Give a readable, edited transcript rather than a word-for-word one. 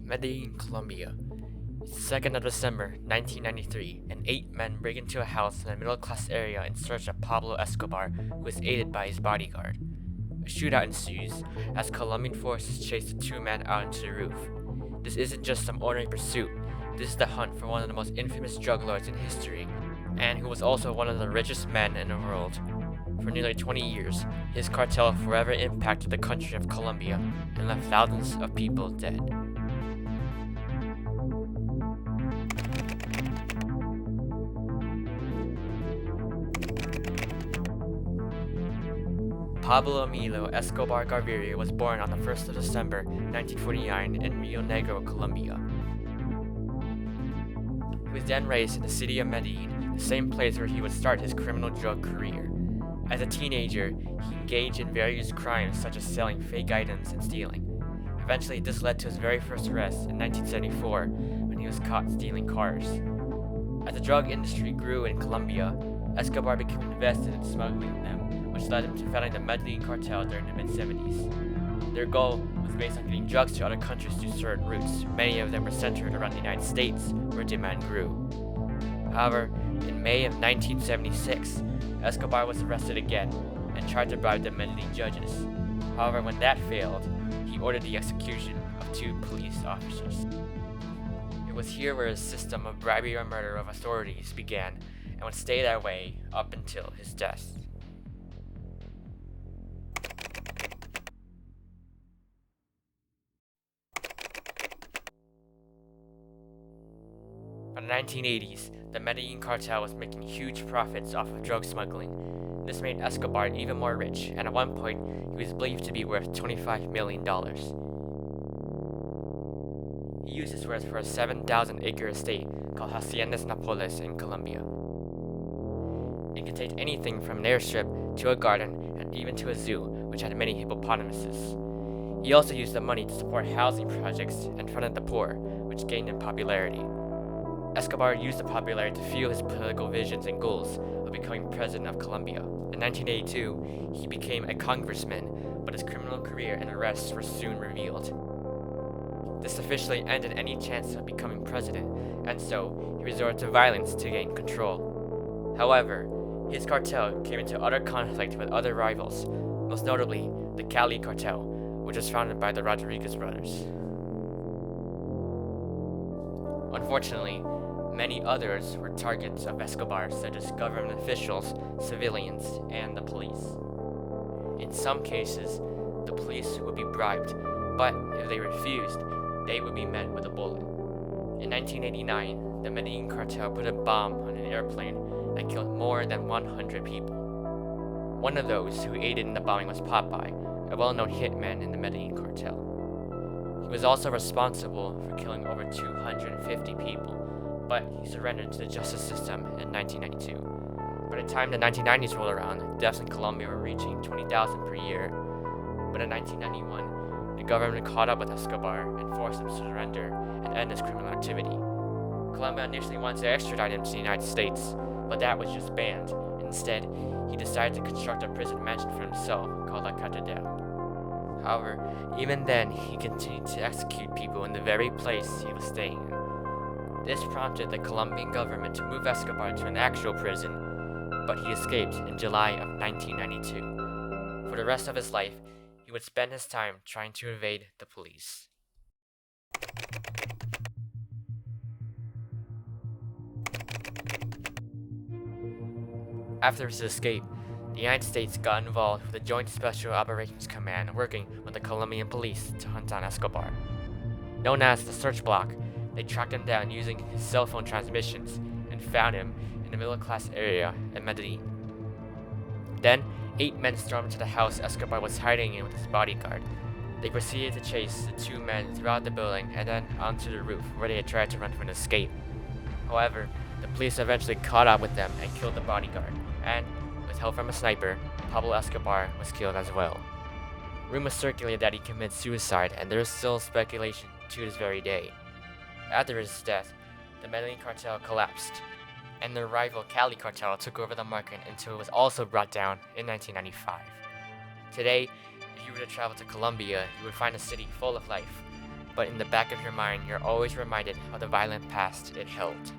Medellin, Colombia. It's 2nd of December, 1993, and 8 men break into a house in a middle-class area in search of Pablo Escobar, who is aided by his bodyguard. A shootout ensues as Colombian forces chase the 2 men out into the roof. This isn't just some ordinary pursuit. This is the hunt for one of the most infamous drug lords in history, and who was also one of the richest men in the world. For nearly 20 years, his cartel forever impacted the country of Colombia and left thousands of people dead. Pablo Emilio Escobar Gaviria was born on the 1st of December 1949 in Rio Negro, Colombia. He was then raised in the city of Medellin, the same place where he would start his criminal drug career. As a teenager, he engaged in various crimes such as selling fake items and stealing. Eventually, this led to his very first arrest in 1974 when he was caught stealing cars. As the drug industry grew in Colombia, Escobar became invested in smuggling them, which led him to founding the Medellin cartel during the mid-70s. Their goal was based on getting drugs to other countries through certain routes. Many of them were centered around the United States, where demand grew. However, in May of 1976, Escobar was arrested again and tried to bribe the Medellin judges. However, when that failed, he ordered the execution of 2 police officers. It was here where his system of bribery or murder of authorities began and would stay that way up until his death. By the 1980s, the Medellin cartel was making huge profits off of drug smuggling. This made Escobar even more rich, and at one point, he was believed to be worth $25 million. He used his wealth for a 7,000-acre estate called Haciendas Napoles in Colombia. It contained anything from an airstrip to a garden and even to a zoo, which had many hippopotamuses. He also used the money to support housing projects and funded the poor, which gained him popularity. Escobar used the popularity to fuel his political visions and goals of becoming president of Colombia. In 1982, he became a congressman, but his criminal career and arrests were soon revealed. This officially ended any chance of becoming president, and so he resorted to violence to gain control. However, his cartel came into utter conflict with other rivals, most notably the Cali cartel, which was founded by the Rodriguez brothers. Unfortunately, many others were targets of Escobar, such as government officials, civilians, and the police. In some cases, the police would be bribed, but if they refused, they would be met with a bullet. In 1989, the Medellin cartel put a bomb on an airplane that killed more than 100 people. One of those who aided in the bombing was Popeye, a well-known hitman in the Medellin cartel. He was also responsible for killing over 250 people, but he surrendered to the justice system in 1992. By the time the 1990s rolled around, deaths in Colombia were reaching 20,000 per year. But in 1991, the government caught up with Escobar and forced him to surrender and end his criminal activity. Colombia initially wanted to extradite him to the United States, but that was just banned. Instead, he decided to construct a prison mansion for himself called La Catedral. However, even then, he continued to execute people in the very place he was staying in. This prompted the Colombian government to move Escobar to an actual prison, but he escaped in July of 1992. For the rest of his life, he would spend his time trying to evade the police. After his escape, the United States got involved with the Joint Special Operations Command working with the Colombian police to hunt down Escobar. Known as the Search Block, they tracked him down using his cell phone transmissions and found him in a middle-class area in Medellin. Then, 8 men stormed into the house Escobar was hiding in with his bodyguard. They proceeded to chase the 2 men throughout the building and then onto the roof where they had tried to run for an escape. However, the police eventually caught up with them and killed the bodyguard, and, with help from a sniper, Pablo Escobar was killed as well. Rumors circulated that he committed suicide, and there is still speculation to this very day. After his death, the Medellin cartel collapsed, and the rival Cali cartel took over the market until it was also brought down in 1995. Today, if you were to travel to Colombia, you would find a city full of life. but in the back of your mind, you're always reminded of the violent past it held.